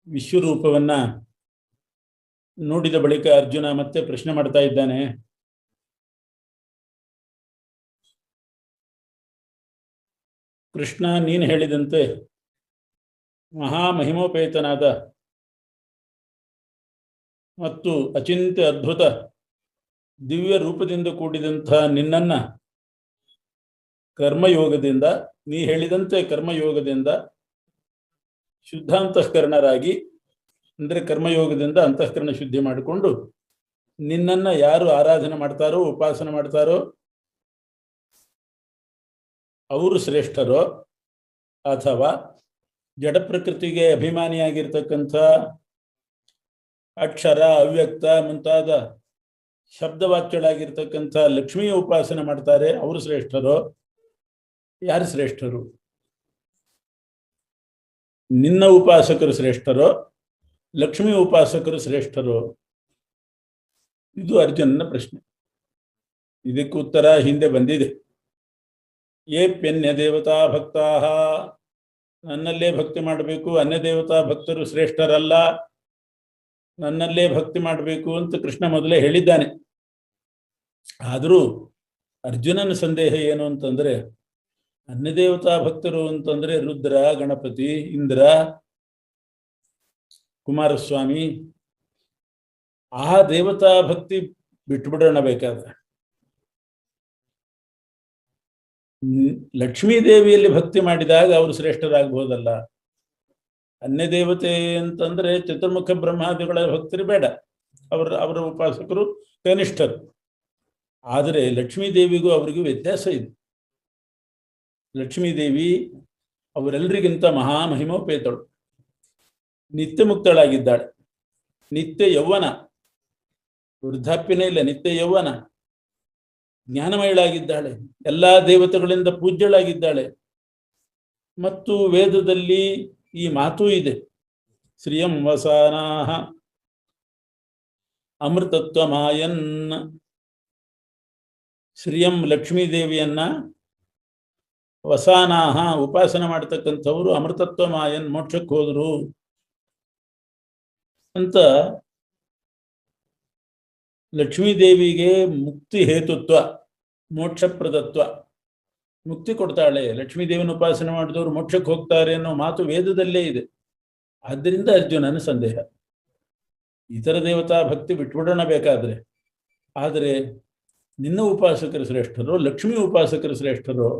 ವಿಶ್ವರೂಪವನ್ನ ನೋಡಿದ ಬಳಿಕ ಅರ್ಜುನ ಮತ್ತೆ ಪ್ರಶ್ನೆ ಮಾಡ್ತಾ ಇದ್ದಾನೆ. ಕೃಷ್ಣ, ನೀನು ಹೇಳಿದಂತೆ ಮಹಾಮಹಿಮೋಪೇತನಾದ ಮತ್ತು ಅಚಿಂತ್ಯ ಅದ್ಭುತ ದಿವ್ಯ ರೂಪದಿಂದ ಕೂಡಿದಂಥ ನಿನ್ನನ್ನ ಕರ್ಮಯೋಗದಿಂದ, ನೀ ಹೇಳಿದಂತೆ ಕರ್ಮಯೋಗದಿಂದ ಶುದ್ಧಾಂತಃಕರಣರಾಗಿ, ಅಂದರೆ ಕರ್ಮಯೋಗದಿಂದ ಅಂತಃಕರಣ ಶುದ್ಧಿ ಮಾಡಿಕೊಂಡು ನಿನ್ನನ್ನ ಯಾರು ಆರಾಧನೆ ಮಾಡ್ತಾರೋ, ಉಪಾಸನೆ ಮಾಡ್ತಾರೋ ಅವರು ಶ್ರೇಷ್ಠರೋ, ಅಥವಾ ಜಡ ಪ್ರಕೃತಿಗೆ ಅಭಿಮಾನಿಯಾಗಿರ್ತಕ್ಕಂಥ ಅಕ್ಷರ, ಅವ್ಯಕ್ತ ಮುಂತಾದ ಶಬ್ದವಾಚ್ಯಳಾಗಿರ್ತಕ್ಕಂಥ ಲಕ್ಷ್ಮಿಯ ಉಪಾಸನೆ ಮಾಡ್ತಾರೆ ಅವರು ಶ್ರೇಷ್ಠರೋ? ಯಾರು ಶ್ರೇಷ್ಠರು? ನಿನ್ನ ಉಪಾಸಕರು ಶ್ರೇಷ್ಠರೋ, ಲಕ್ಷ್ಮೀ ಉಪಾಸಕರು ಶ್ರೇಷ್ಠರೋ? ಇದು ಅರ್ಜುನನ ಪ್ರಶ್ನೆ. ಇದಕ್ಕೆ ಉತ್ತರ ಹಿಂದೆ ಬಂದಿದೆ. ಏಪ್ಯನ್ಯ ದೇವತಾ ಭಕ್ತಾ, ನನ್ನಲ್ಲೇ ಭಕ್ತಿ ಮಾಡಬೇಕು, ಅನ್ಯ ದೇವತಾ ಭಕ್ತರು ಶ್ರೇಷ್ಠರಲ್ಲ, ನನ್ನಲ್ಲೇ ಭಕ್ತಿ ಮಾಡಬೇಕು ಅಂತ ಕೃಷ್ಣ ಮೊದಲೇ ಹೇಳಿದ್ದಾನೆ. ಆದರೂ ಅರ್ಜುನನ ಸಂದೇಹ ಏನು ಅಂತಂದ್ರೆ, ಅನ್ಯ ದೇವತಾ ಭಕ್ತರು ಅಂತಂದ್ರೆ ರುದ್ರ, ಗಣಪತಿ, ಇಂದ್ರ, ಕುಮಾರಸ್ವಾಮಿ, ಆ ದೇವತಾ ಭಕ್ತಿ ಬಿಟ್ಬಿಡೋಣ. ಬೇಕಾದ್ರೆ ಲಕ್ಷ್ಮೀ ದೇವಿಯಲ್ಲಿ ಭಕ್ತಿ ಮಾಡಿದಾಗ ಅವರು ಶ್ರೇಷ್ಠರಾಗಬಹುದಲ್ಲ. ಅನ್ಯ ದೇವತೆ ಅಂತಂದ್ರೆ ಚತುರ್ಮುಖ ಬ್ರಹ್ಮಾದಿಗಳ ಭಕ್ತರು ಬೇಡ, ಅವರ ಉಪಾಸಕರು ಕನಿಷ್ಠರು. ಆದರೆ ಲಕ್ಷ್ಮೀ ದೇವಿಗೂ ಅವರಿಗೂ ವ್ಯತ್ಯಾಸ ಇದೆ. ಲಕ್ಷ್ಮೀ ದೇವಿ ಅವರೆಲ್ಲರಿಗಿಂತ ಮಹಾಮಹಿಮೋಪೇತಳು, ನಿತ್ಯ ಮುಕ್ತಳಾಗಿದ್ದಾಳೆ, ನಿತ್ಯ ಯೌವನ, ವೃದ್ಧಾಪ್ಯನೇ ಇಲ್ಲ, ನಿತ್ಯ ಯೌವನ, ಜ್ಞಾನಮಯಳಾಗಿದ್ದಾಳೆ, ಎಲ್ಲಾ ದೇವತೆಗಳಿಂದ ಪೂಜ್ಯಳಾಗಿದ್ದಾಳೆ. ಮತ್ತು ವೇದದಲ್ಲಿ ಈ ಮಾತೂ ಇದೆ, ಶ್ರಿಯಂ ವಸಾನಾಹ ಅಮೃತತ್ವಮಾಯನ್. ಶ್ರಿಯಂ ಲಕ್ಷ್ಮೀ ದೇವಿಯನ್ನ ವಸಾನಾಹ ಉಪಾಸನೆ ಮಾಡತಕ್ಕಂಥವರು ಅಮೃತತ್ವಮಾಯನ್ ಮೋಕ್ಷಕ್ಕೆ ಹೋದ್ರು ಅಂತ. ಲಕ್ಷ್ಮೀ ದೇವಿಗೆ ಮುಕ್ತಿ ಹೇತುತ್ವ, ಮೋಕ್ಷಪ್ರದತ್ವ, ಮುಕ್ತಿ ಕೊಡ್ತಾಳೆ. ಲಕ್ಷ್ಮೀ ದೇವಿನ ಉಪಾಸನೆ ಮಾಡಿದವರು ಮೋಕ್ಷಕ್ಕೆ ಹೋಗ್ತಾರೆ ಅನ್ನೋ ಮಾತು ವೇದದಲ್ಲೇ ಇದೆ. ಆದ್ದರಿಂದ ಅರ್ಜುನನ ಸಂದೇಹ, ಇತರ ದೇವತಾ ಭಕ್ತಿ ಬಿಟ್ಬಿಡೋಣ ಬೇಕಾದ್ರೆ, ಆದರೆ ನಿನ್ನ ಉಪಾಸಕರು ಶ್ರೇಷ್ಠರೋ, ಲಕ್ಷ್ಮೀ ಉಪಾಸಕರು ಶ್ರೇಷ್ಠರೋ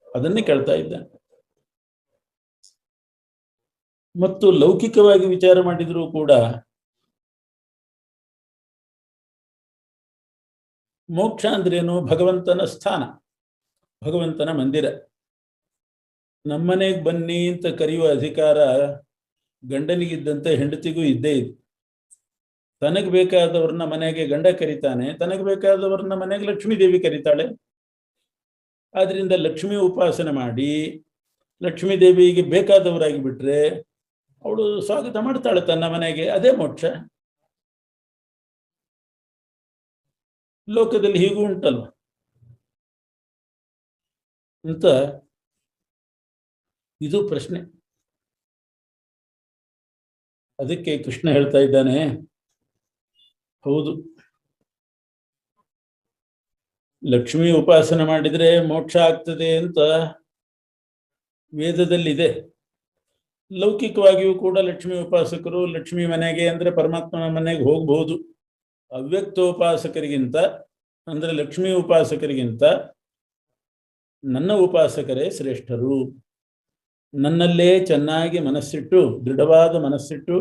ಅದನ್ನೇ ಕೇಳ್ತಾ ಇದ್ದಾನೆ. ಮತ್ತು ಲೌಕಿಕವಾಗಿ ವಿಚಾರ ಮಾಡಿದರೂ ಕೂಡ ಮೋಕ್ಷ ಅಂದ್ರೇನು? ಭಗವಂತನ ಸ್ಥಾನ, ಭಗವಂತನ ಮಂದಿರ. ನಮ್ಮನೆಗೆ ಬನ್ನಿ ಅಂತ ಕರೆಯುವ ಅಧಿಕಾರ ಗಂಡನಿಗಿದ್ದಂತೆ ಹೆಂಡತಿಗೂ ಇದ್ದೇ ಇದೆ. ತನಗೆ ಬೇಕಾದವ್ರನ್ನ ಮನೆಗೆ ಗಂಡ ಕರೀತಾನೆ, ತನಗೆ ಬೇಕಾದವ್ರನ್ನ ಮನೆಗೆ ಲಕ್ಷ್ಮೀ ದೇವಿ ಕರೀತಾಳೆ. ಆದ್ರಿಂದ ಲಕ್ಷ್ಮೀ ಉಪಾಸನೆ ಮಾಡಿ ಲಕ್ಷ್ಮೀ ದೇವಿಗೆ ಬೇಕಾದವರಾಗಿ ಬಿಟ್ರೆ ಅವಳು ಸ್ವಾಗತ ಮಾಡ್ತಾಳೆ ತನ್ನ ಮನೆಗೆ, ಅದೇ ಮೋಕ್ಷ. ಲೋಕದಲ್ಲಿ ಹೀಗೂ ಉಂಟಲ್ವ ಅಂತ ಇದು ಪ್ರಶ್ನೆ. ಅದಕ್ಕೆ ಕೃಷ್ಣ ಹೇಳ್ತಾ ಇದ್ದಾನೆ, ಹೌದು, ಲಕ್ಷ್ಮೀ ಉಪಾಸನೆ ಮಾಡಿದ್ರೆ ಮೋಕ್ಷ ಆಗ್ತದೆ ಅಂತ ವೇದದಲ್ಲಿದೆ. ಲೌಕಿಕವಾಗಿಯೂ ಕೂಡ ಲಕ್ಷ್ಮೀ ಉಪಾಸಕರು ಲಕ್ಷ್ಮೀ ಮನೆಗೆ ಅಂದ್ರೆ ಪರಮಾತ್ಮನ ಮನೆಗೆ ಹೋಗಬಹುದು. ಅವ್ಯಕ್ತೋಪಾಸಕರಿಗಿಂತ ಅಂದ್ರೆ ಲಕ್ಷ್ಮೀ ಉಪಾಸಕರಿಗಿಂತ ನನ್ನ ಉಪಾಸಕರೇ ಶ್ರೇಷ್ಠರು. ನನ್ನಲ್ಲೇ ಚೆನ್ನಾಗಿ ಮನಸ್ಸಿಟ್ಟು, ದೃಢವಾದ ಮನಸ್ಸಿಟ್ಟು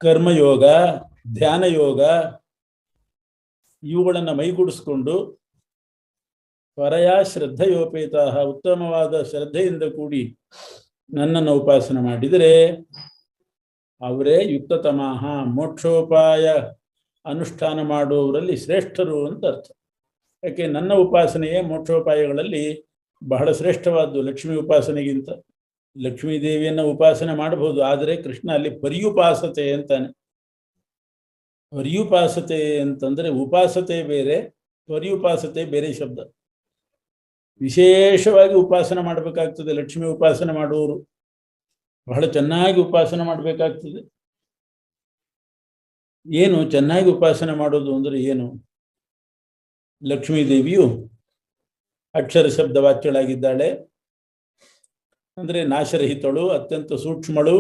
ಕರ್ಮಯೋಗ, ಧ್ಯಾನ ಯೋಗ ಇವುಗಳನ್ನು ಮೈಗೂಡಿಸ್ಕೊಂಡು ಪರಯಾ ಶ್ರದ್ಧೆಯೋಪೇತ, ಉತ್ತಮವಾದ ಶ್ರದ್ಧೆಯಿಂದ ಕೂಡಿ ನನ್ನನ್ನು ಉಪಾಸನೆ ಮಾಡಿದರೆ ಅವರೇ ಯುಕ್ತತಮಃ, ಮೋಕ್ಷೋಪಾಯ ಅನುಷ್ಠಾನ ಮಾಡುವವರಲ್ಲಿ ಶ್ರೇಷ್ಠರು ಅಂತ ಅರ್ಥ. ಯಾಕೆ ನನ್ನ ಉಪಾಸನೆಯೇ ಮೋಕ್ಷೋಪಾಯಗಳಲ್ಲಿ ಬಹಳ ಶ್ರೇಷ್ಠವಾದ್ದು ಲಕ್ಷ್ಮೀ ಉಪಾಸನೆಗಿಂತ. ಲಕ್ಷ್ಮೀ ದೇವಿಯನ್ನು ಉಪಾಸನೆ ಮಾಡಬಹುದು, ಆದರೆ ಕೃಷ್ಣ ಅಲ್ಲಿ ಪರ್ಯುಪಾಸತೆ ಅಂತಾನೆ. ಪರ್ಯುಪಾಸತೆ ಅಂತಂದ್ರೆ ಉಪಾಸತೆ ಬೇರೆ, ಪರ್ಯುಪಾಸತೆ ಬೇರೆ ಶಬ್ದ. ವಿಶೇಷವಾಗಿ ಉಪಾಸನೆ ಮಾಡಬೇಕಾಗ್ತದೆ ಲಕ್ಷ್ಮೀ ಉಪಾಸನೆ ಮಾಡುವವರು. ಬಹಳ ಚೆನ್ನಾಗಿ ಉಪಾಸನೆ ಮಾಡಬೇಕಾಗ್ತದೆ. ಏನು ಚೆನ್ನಾಗಿ ಉಪಾಸನೆ ಮಾಡೋದು ಅಂದ್ರೆ ಏನು? ಲಕ್ಷ್ಮೀ ದೇವಿಯು ಅಕ್ಷರ ಶಬ್ದ ವಾಚ್ಯಳಾಗಿದ್ದಾಳೆ. ಅಂದ್ರೆ ನಾಶರಹಿತಳು, ಅತ್ಯಂತ ಸೂಕ್ಷ್ಮಳು,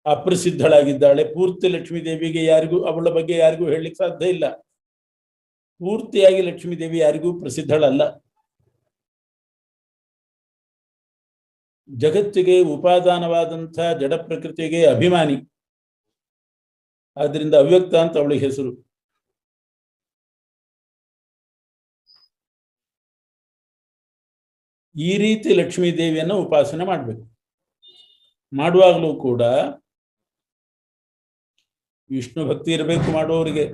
ಅಪ್ರಸಿದ್ಧಳಾಗಿದ್ದಾಳೆ. ಪೂರ್ತಿ ಲಕ್ಷ್ಮೀ ದೇವಿಗೆ ಯಾರಿಗೂ, ಅವಳ ಬಗ್ಗೆ ಯಾರಿಗೂ ಹೇಳಲಿಕ್ಕೆ ಸಾಧ್ಯ ಇಲ್ಲ. ಪೂರ್ತಿಯಾಗಿ ಲಕ್ಷ್ಮೀ ದೇವಿ ಯಾರಿಗೂ ಪ್ರಸಿದ್ಧಳಲ್ಲ. ಜಗತ್ತಿಗೆ ಉಪಾದಾನವಾದಂಥ ಜಡ ಪ್ರಕೃತಿಗೆ ಅಭಿಮಾನಿ. ಆದ್ರಿಂದ ಅವ್ಯಕ್ತ ಅಂತ ಅವಳಿಗೆ ಹೆಸರು. ಈ ರೀತಿ ಲಕ್ಷ್ಮೀ ದೇವಿಯನ್ನು ಉಪಾಸನೆ ಮಾಡಬೇಕು. ಮಾಡುವಾಗಲೂ ಕೂಡ ವಿಷ್ಣು ಭಕ್ತಿ ಇರಬೇಕು ಮಾಡುವವರಿಗೆ,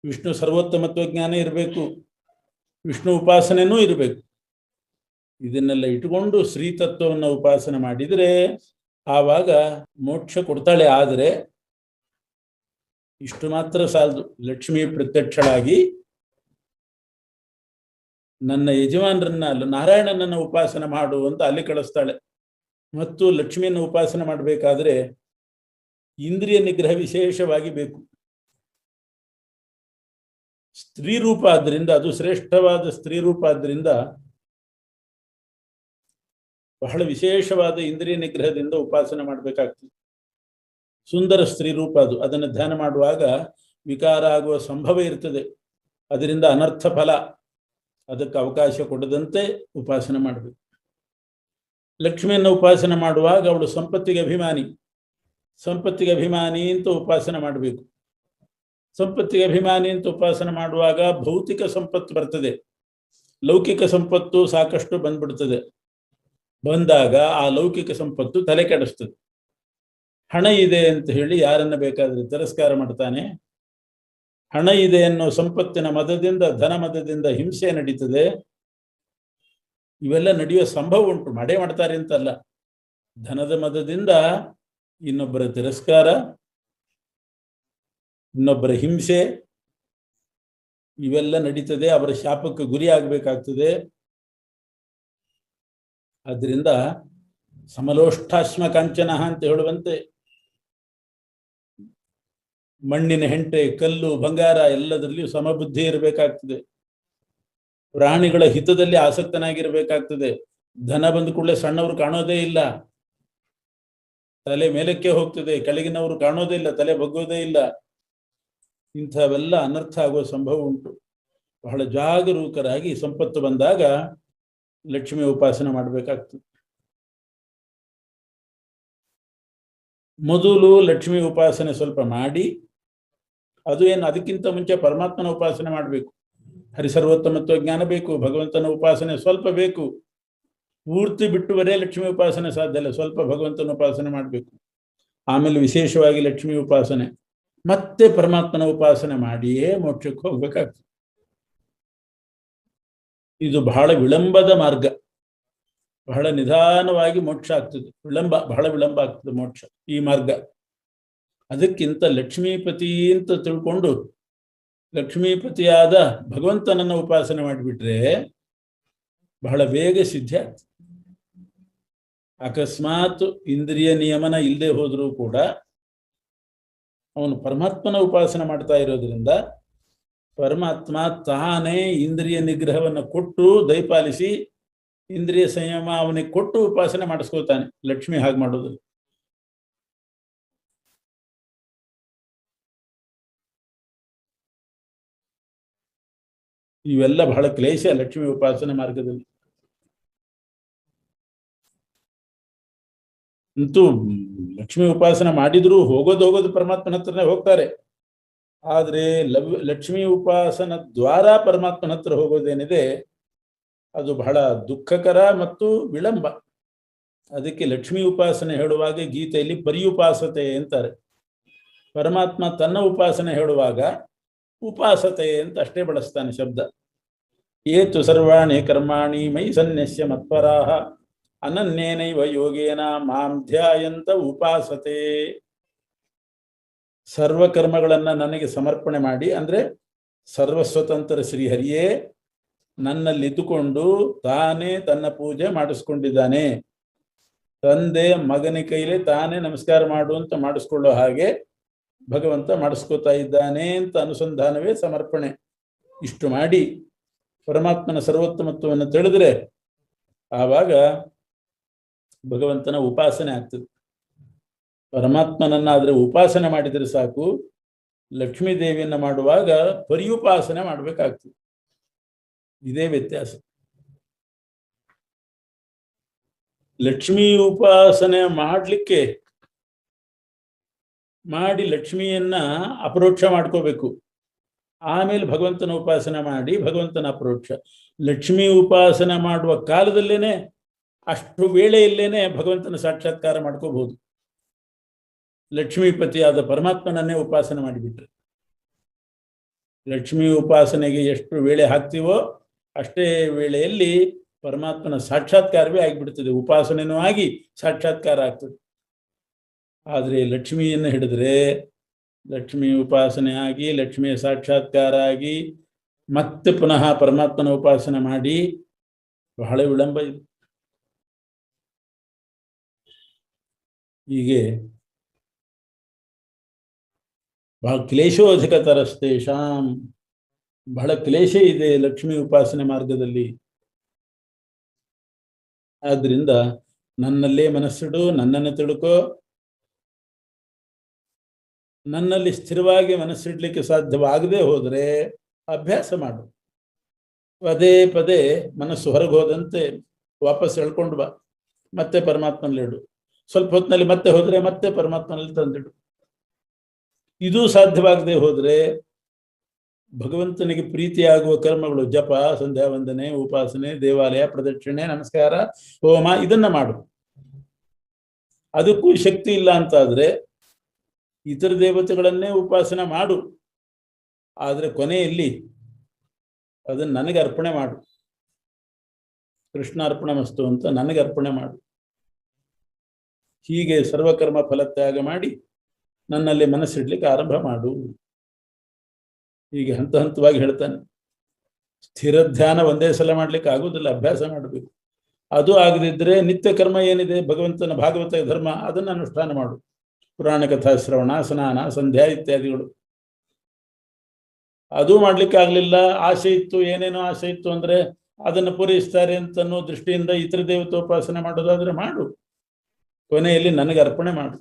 ವಿಷ್ಣು ಸರ್ವೋತ್ತಮತ್ವ ಜ್ಞಾನ ಇರಬೇಕು, ವಿಷ್ಣು ಉಪಾಸನೆನೂ ಇರಬೇಕು. ಇದನ್ನೆಲ್ಲ ಇಟ್ಟುಕೊಂಡು ಶ್ರೀತತ್ವವನ್ನು ಉಪಾಸನೆ ಮಾಡಿದರೆ ಆವಾಗ ಮೋಕ್ಷ ಕೊಡ್ತಾಳೆ. ಆದರೆ ಇಷ್ಟು ಮಾತ್ರ ಸಾಲದು. ಲಕ್ಷ್ಮೀ ಪ್ರತ್ಯಕ್ಷಳಾಗಿ ನನ್ನ ಯಜಮಾನರನ್ನ, ನಾರಾಯಣನನ್ನ ಉಪಾಸನೆ ಮಾಡು ಅಂತ ಅಲ್ಲಿ ಕಳಿಸ್ತಾಳೆ. ಮತ್ತು ಲಕ್ಷ್ಮಿಯನ್ನು ಉಪಾಸನೆ ಮಾಡಬೇಕಾದ್ರೆ ಇಂದ್ರಿಯ ನಿಗ್ರಹ ವಿಶೇಷವಾಗಿ ಬೇಕು. ಸ್ತ್ರೀ ರೂಪ ಆದ್ರಿಂದ, ಅದು ಶ್ರೇಷ್ಠವಾದ ಸ್ತ್ರೀ ರೂಪ ಆದ್ರಿಂದ ಬಹಳ ವಿಶೇಷವಾದ ಇಂದ್ರಿಯ ನಿಗ್ರಹದಿಂದ ಉಪಾಸನೆ ಮಾಡಬೇಕಾಗ್ತದೆ. ಸುಂದರ ಸ್ತ್ರೀ ರೂಪ ಅದು. ಅದನ್ನು ಧ್ಯಾನ ಮಾಡುವಾಗ ವಿಕಾರ ಆಗುವ ಸಂಭವ ಇರ್ತದೆ. ಅದರಿಂದ ಅನರ್ಥ ಫಲ. ಅದಕ್ಕೆ ಅವಕಾಶ ಕೊಡದಂತೆ ಉಪಾಸನೆ ಮಾಡಬೇಕು. ಲಕ್ಷ್ಮಿಯನ್ನು ಉಪಾಸನೆ ಮಾಡುವಾಗ ಅವಳು ಸಂಪತ್ತಿಗೆ ಅಭಿಮಾನಿ. ಸಂಪತ್ತಿಗೆ ಅಭಿಮಾನಿ ಅಂತ ಉಪಾಸನೆ ಮಾಡಬೇಕು. ಸಂಪತ್ತಿಗೆ ಅಭಿಮಾನಿ ಅಂತ ಉಪಾಸನೆ ಮಾಡುವಾಗ ಭೌತಿಕ ಸಂಪತ್ತು ಬರ್ತದೆ, ಲೌಕಿಕ ಸಂಪತ್ತು ಸಾಕಷ್ಟು ಬಂದ್ಬಿಡ್ತದೆ. ಬಂದಾಗ ಆ ಲೌಕಿಕ ಸಂಪತ್ತು ತಲೆ ಕೆಡಿಸ್ತದೆ. ಹಣ ಇದೆ ಅಂತ ಹೇಳಿ ಯಾರನ್ನ ಬೇಕಾದ್ರೆ ತಿರಸ್ಕಾರ ಮಾಡ್ತಾನೆ. ಹಣ ಇದೆ ಅನ್ನೋ ಸಂಪತ್ತಿನ ಮದದಿಂದ, ಧನ ಮದದಿಂದ ಹಿಂಸೆ ನಡೀತದೆ. ಇವೆಲ್ಲ ನಡೆಯುವ ಸಂಭವ ಉಂಟು. ಮಾಡೇ ಮಾಡ್ತಾರೆ ಅಂತಲ್ಲ. ಧನದ ಮದದಿಂದ ಇನ್ನೊಬ್ಬರ ತಿರಸ್ಕಾರ, ಇನ್ನೊಬ್ಬರ ಹಿಂಸೆ, ಇವೆಲ್ಲ ನಡೀತದೆ. ಅವರ ಶಾಪಕ್ಕೆ ಗುರಿ ಆಗಬೇಕಾಗ್ತದೆ. ಆದ್ರಿಂದ ಸಮಲೋಷ್ಠಾಶ್ಮ ಕಾಂಚನ ಅಂತ ಹೇಳುವಂತೆ ಮಣ್ಣಿನ ಹೆಂಟೆ, ಕಲ್ಲು, ಬಂಗಾರ ಎಲ್ಲದರಲ್ಲಿಯೂ ಸಮಬುದ್ಧಿ ಇರಬೇಕಾಗ್ತದೆ. ಪ್ರಾಣಿಗಳ ಹಿತದಲ್ಲಿ ಆಸಕ್ತನಾಗಿರ್ಬೇಕಾಗ್ತದೆ. ಧನ ಬಂದ ಕೂಡಲೇ ಸಣ್ಣವರು ಕಾಣೋದೇ ಇಲ್ಲ, ತಲೆ ಮೇಲಕ್ಕೆ ಹೋಗ್ತದೆ. ಕೆಳಗಿನವರು ಕಾಣೋದೇ ಇಲ್ಲ, ತಲೆ ಬಗ್ಗೋದೇ ಇಲ್ಲ. ಇಂಥವೆಲ್ಲ ಅನರ್ಥ ಆಗುವ ಸಂಭವ ಉಂಟು. ಬಹಳ ಜಾಗರೂಕರಾಗಿ ಸಂಪತ್ತು ಬಂದಾಗ ಲಕ್ಷ್ಮಿ ಉಪಾಸನೆ ಮಾಡಬೇಕಾಗ್ತದೆ. ಮೊದಲು ಲಕ್ಷ್ಮಿ ಉಪಾಸನೆ ಸ್ವಲ್ಪ ಮಾಡಿ, ಅದು ಏನು ಅದಕ್ಕಿಂತ ಮುಂಚೆ ಪರಮಾತ್ಮನ ಉಪಾಸನೆ ಮಾಡಬೇಕು. ಹರಿಸರ್ವೋತ್ತಮತ್ವ ಜ್ಞಾನ ಬೇಕು, ಭಗವಂತನ ಉಪಾಸನೆ ಸ್ವಲ್ಪ ಬೇಕು. ಪೂರ್ತಿ ಬಿಟ್ಟುವರೇ ಲಕ್ಷ್ಮಿ ಉಪಾಸನೆ ಸಾಧ್ಯ ಇಲ್ಲ. ಸ್ವಲ್ಪ ಭಗವಂತನ ಉಪಾಸನೆ ಮಾಡಬೇಕು. ಆಮೇಲೆ ವಿಶೇಷವಾಗಿ ಲಕ್ಷ್ಮಿ ಉಪಾಸನೆ, ಮತ್ತೆ ಪರಮಾತ್ಮನ ಉಪಾಸನೆ ಮಾಡಿಯೇ ಮೋಕ್ಷಕ್ಕೆ ಹೋಗ್ಬೇಕಾಗ್ತದೆ. ಇದು ಬಹಳ ವಿಳಂಬದ ಮಾರ್ಗ. ಬಹಳ ನಿಧಾನವಾಗಿ ಮೋಕ್ಷ ಆಗ್ತದೆ. ಬಹಳ ವಿಳಂಬ ಆಗ್ತದೆ ಮೋಕ್ಷ ಈ ಮಾರ್ಗ. ಅದಕ್ಕಿಂತ ಲಕ್ಷ್ಮೀಪತಿ ಅಂತ ತಿಳ್ಕೊಂಡು ಲಕ್ಷ್ಮೀಪತಿಯಾದ ಭಗವಂತನನ್ನ ಉಪಾಸನೆ ಮಾಡಿಬಿಟ್ರೆ ಬಹಳ ಬೇಗ ಸಿದ್ಧಿ ಆಗ್ತದೆ. ಅಕಸ್ಮಾತ್ ಇಂದ್ರಿಯ ನಿಯಮನ ಇಲ್ಲದೆ ಹೋದರೂ ಕೂಡ ಅವನು ಪರಮಾತ್ಮನ ಉಪಾಸನೆ ಮಾಡ್ತಾ ಇರೋದ್ರಿಂದ ಪರಮಾತ್ಮ ತಾನೇ ಇಂದ್ರಿಯ ನಿಗ್ರಹವನ್ನು ಕೊಟ್ಟು ದಯಪಾಲಿಸಿ ಇಂದ್ರಿಯ ಸಂಯಮ ಅವನಿಗೆ ಕೊಟ್ಟು ಉಪಾಸನೆ ಮಾಡಿಸ್ಕೋತಾನೆ. ಲಕ್ಷ್ಮಿ ಹಾಗೆ ಮಾಡೋದು. ಇವೆಲ್ಲ ಬಹಳ ಕ್ಲೇಶ ಲಕ್ಷ್ಮಿ ಉಪಾಸನೆ ಮಾರ್ಗದಲ್ಲಿ. ಅಂತೂ ಲಕ್ಷ್ಮಿ ಉಪಾಸನೆ ಮಾಡಿದ್ರು ಹೋಗೋದು ಪರಮಾತ್ಮನ ಹತ್ರನೇ ಹೋಗ್ತಾರೆ. ಆದ್ರೆ ಲಕ್ಷ್ಮಿ ಉಪಾಸನ ದ್ವಾರ ಪರಮಾತ್ಮನ ಹತ್ರ ಹೋಗೋದೇನಿದೆ ಅದು ಬಹಳ ದುಃಖಕರ ಮತ್ತು ವಿಳಂಬ. ಅದಕ್ಕೆ ಲಕ್ಷ್ಮಿ ಉಪಾಸನೆ ಹೇಳುವಾಗ ಗೀತೆಯಲ್ಲಿ ಪರ್ಯುಪಾಸತೆ ಅಂತಾರೆ. ಪರಮಾತ್ಮ ತನ್ನ ಉಪಾಸನೆ ಹೇಳುವಾಗ ಉಪಾಸತೆ ಅಂತ ಅಷ್ಟೇ ಬಳಸ್ತಾನೆ ಶಬ್ದ. ಏತು ಸರ್ವಾಣಿ ಕರ್ಮಾಣಿ ಮೈ ಸನ್ಯಸ್ಯ ಮತ್ಪರಾಹ ಅನನ್ಯೇನೈವ ಯೋಗೇನ ಮಾಂ ಧ್ಯಾಯಂತ ಉಪಾಸತೆ. ಸರ್ವ ಕರ್ಮಗಳನ್ನ ನನಗೆ ಸಮರ್ಪಣೆ ಮಾಡಿ, ಅಂದ್ರೆ ಸರ್ವಸ್ವತಂತ್ರ ಶ್ರೀಹರಿಯೇ ನನ್ನಲ್ಲಿದ್ದುಕೊಂಡು ತಾನೇ ತನ್ನ ಪೂಜೆ ಮಾಡಿಸ್ಕೊಂಡಿದ್ದಾನೆ. ತಂದೆ ಮಗನ ಕೈಲಿ ತಾನೇ ನಮಸ್ಕಾರ ಮಾಡು ಅಂತ ಮಾಡಿಸ್ಕೊಳ್ಳೋ ಹಾಗೆ ಭಗವಂತ ಮಾಡಿಸ್ಕೋತಾ ಇದ್ದಾನೆ ಅಂತ ಅನುಸಂಧಾನವೇ ಸಮರ್ಪಣೆ. ಇಷ್ಟು ಮಾಡಿ ಪರಮಾತ್ಮನ ಸರ್ವೋತ್ತಮತ್ವವನ್ನು ತಿಳಿದ್ರೆ ಆವಾಗ ಭಗವಂತನ ಉಪಾಸನೆ ಆಗ್ತದೆ. ಪರಮಾತ್ಮನನ್ನಾದ್ರೆ ಉಪಾಸನೆ ಮಾಡಿದರೆ ಸಾಕು, ಲಕ್ಷ್ಮೀ ದೇವಿಯನ್ನ ಮಾಡುವಾಗ ಪರ್ಯುಪಾಸನೆ ಮಾಡಬೇಕಾಗ್ತದೆ. ಇದೇ ವ್ಯತ್ಯಾಸ. ಲಕ್ಷ್ಮೀ ಉಪಾಸನೆ ಮಾಡಲಿಕ್ಕೆ ಮಾಡಿ ಲಕ್ಷ್ಮಿಯನ್ನ ಅಪರೋಕ್ಷ ಮಾಡ್ಕೋಬೇಕು. ಆಮೇಲೆ ಭಗವಂತನ ಉಪಾಸನೆ ಮಾಡಿ ಭಗವಂತನ ಅಪರೋಕ್ಷ. ಲಕ್ಷ್ಮೀ ಉಪಾಸನೆ ಮಾಡುವ ಕಾಲದಲ್ಲೇನೆ ಅಷ್ಟು ವೇಳೆಯಲ್ಲೇನೆ ಭಗವಂತನ ಸಾಕ್ಷಾತ್ಕಾರ ಮಾಡ್ಕೋಬಹುದು. ಲಕ್ಷ್ಮೀಪತಿಯಾದ ಪರಮಾತ್ಮನನ್ನೇ ಉಪಾಸನೆ ಮಾಡಿಬಿಟ್ರೆ, ಲಕ್ಷ್ಮೀ ಉಪಾಸನೆಗೆ ಎಷ್ಟು ವೇಳೆ ಹಾಕ್ತೀವೋ ಅಷ್ಟೇ ವೇಳೆಯಲ್ಲಿ ಪರಮಾತ್ಮನ ಸಾಕ್ಷಾತ್ಕಾರವೇ ಆಗಿಬಿಡ್ತದೆ. ಉಪಾಸನೆನೂ ಆಗಿ ಸಾಕ್ಷಾತ್ಕಾರ ಆಗ್ತದೆ. ಆದರೆ ಲಕ್ಷ್ಮಿಯನ್ನು ಹಿಡಿದ್ರೆ ಲಕ್ಷ್ಮೀ ಉಪಾಸನೆ ಆಗಿ ಲಕ್ಷ್ಮಿಯ ಸಾಕ್ಷಾತ್ಕಾರ ಆಗಿ ಮತ್ತೆ ಪುನಃ ಪರಮಾತ್ಮನ ಉಪಾಸನೆ ಮಾಡಿ ಬಹಳ ವಿಳಂಬ ಇದೆ. ಹೀಗೆ ಬಹಳ ಕ್ಲೇಶೋಧಿಕತರಸ್ತೇಷಾಂ, ಬಹಳ ಕ್ಲೇಶ ಇದೆ ಲಕ್ಷ್ಮೀ ಉಪಾಸನೆ ಮಾರ್ಗದಲ್ಲಿ. ಆದ್ರಿಂದ ನನ್ನಲ್ಲೇ ಮನಸ್ಸಿಡು, ನನ್ನನ್ನು ತಿಳ್ಕೋ. ನನ್ನಲ್ಲಿ ಸ್ಥಿರವಾಗಿ ಮನಸ್ಸಿಡ್ಲಿಕ್ಕೆ ಸಾಧ್ಯವಾಗದೆ ಹೋದರೆ ಅಭ್ಯಾಸ ಮಾಡು. ಪದೇ ಪದೇ ಮನಸ್ಸು ಹೊರಗೆ ಹೋದಂತೆ ವಾಪಸ್ ಎಳ್ಕೊಂಡು ಬಾ, ಮತ್ತೆ ಪರಮಾತ್ಮನಲ್ಲಿಡು. ಸ್ವಲ್ಪ ಹೊತ್ತಿನಲ್ಲಿ ಮತ್ತೆ ಹೋದರೆ ಮತ್ತೆ ಪರಮಾತ್ಮನಲ್ಲಿ ತಂದಿಡು. ಇದು ಸಾಧ್ಯವಾಗದೆ ಹೋದರೆ ಭಗವಂತನಿಗೆ ಪ್ರೀತಿಯಾಗುವ ಕರ್ಮಗಳು, ಜಪ, ಸಂಧ್ಯಾ ವಂದನೆ, ಉಪಾಸನೆ, ದೇವಾಲಯ ಪ್ರದಕ್ಷಿಣೆ, ನಮಸ್ಕಾರ, ಹೋಮ, ಇದನ್ನ ಮಾಡು. ಅದಕ್ಕೂ ಶಕ್ತಿ ಇಲ್ಲ ಅಂತಾದ್ರೆ ಇತರ ದೇವತೆಗಳನ್ನೇ ಉಪಾಸನೆ ಮಾಡು. ಆದರೆ ಕೊನೆಯಲ್ಲಿ ಅದನ್ನು ನನಗೆ ಅರ್ಪಣೆ ಮಾಡು. ಕೃಷ್ಣಾರ್ಪಣ ಮಸ್ತು ಅಂತ ನನಗೆ ಅರ್ಪಣೆ ಮಾಡು. ಹೀಗೆ ಸರ್ವಕರ್ಮ ಫಲತ್ಯಾಗ ಮಾಡಿ ನನ್ನಲ್ಲಿ ಮನಸ್ಸಿಡ್ಲಿಕ್ಕೆ ಆರಂಭ ಮಾಡು. ಹೀಗೆ ಹಂತ ಹಂತವಾಗಿ ಹೇಳ್ತಾನೆ. ಸ್ಥಿರ ಧ್ಯಾನ ಒಂದೇ ಸಲ ಮಾಡ್ಲಿಕ್ಕೆ ಆಗುವುದಿಲ್ಲ, ಅಭ್ಯಾಸ ಮಾಡಬೇಕು. ಅದು ಆಗದಿದ್ರೆ ನಿತ್ಯ ಕರ್ಮ ಏನಿದೆ ಭಗವಂತನ ಭಾಗವತ ಧರ್ಮ ಅದನ್ನು ಅನುಷ್ಠಾನ ಮಾಡು. ಪುರಾಣ ಕಥಾ ಶ್ರವಣ, ಸ್ನಾನ, ಸಂಧ್ಯಾ ಇತ್ಯಾದಿಗಳು. ಅದು ಮಾಡ್ಲಿಕ್ಕೆ ಆಗ್ಲಿಲ್ಲ, ಆಸೆ ಇತ್ತು, ಏನೇನೋ ಆಸೆ ಇತ್ತು ಅಂದ್ರೆ ಅದನ್ನು ಪೂರೈಸ್ತಾರೆ ಅಂತನ್ನೋ ದೃಷ್ಟಿಯಿಂದ ಇತರ ದೇವತೋಪಾಸನೆ ಮಾಡೋದಾದ್ರೆ ಮಾಡು. ಕೊನೆಯಲ್ಲಿ ನನಗೆ ಅರ್ಪಣೆ ಮಾಡು.